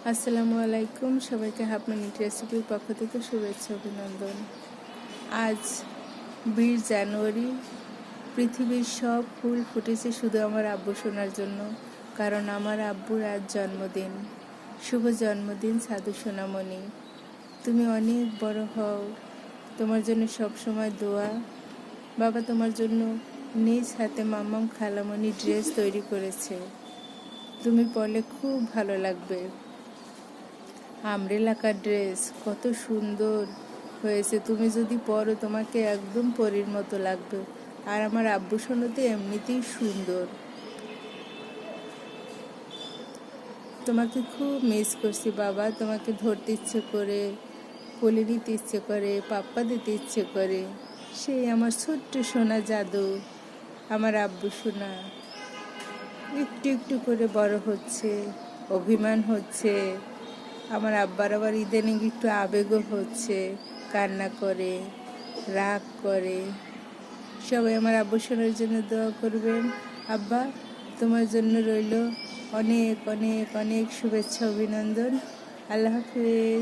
আসসালামু আলাইকুম, সবাইকে হাফ মিনিট রেসিপির পক্ষ থেকে শুভেচ্ছা অভিনন্দন। আজ 20 জানুয়ারি। পৃথিবীর সব ফুল ফুটেছে শুধু আমার আব্বু সোনার জন্য, কারণ আমার আব্বুর আজ জন্মদিন। শুভ জন্মদিন সাধু সোনামণি, তুমি অনেক বড় হও। তোমার জন্য সব সময় দোয়া। বাবা তোমার জন্য নিজ হাতে মাম্মাম খালামণি ড্রেস তৈরি করেছে, তুমি পরলে খুব ভালো লাগবে। আমরেলা কাট ড্রেস কত সুন্দর হয়েছে, তুমি যদি পরো তোমাকে একদম পরীর মতো লাগবে। আর আমার আব্বু সোনা তো এমনিতেই সুন্দর। তোমাকে খুব মিস করছি বাবা, তোমাকে ধরতে ইচ্ছে করে, কোলে নিতে ইচ্ছে করে, পাপ্পা দিতে ইচ্ছে করে। সেই আমার ছোট্ট সোনা জাদু, আমার আব্বু সোনা একটু একটু করে বড় হচ্ছে, অভিমান হচ্ছে। আমার আব্বার আবার ইদানিং একটু আবেগও হচ্ছে, কান্না করে, রাগ করে। সবাই আমার আব্বু সোনার জন্য দোয়া করবেন। আব্বা, তোমার জন্য রইল অনেক অনেক অনেক শুভেচ্ছা অভিনন্দন। আল্লাহ হাফেজ।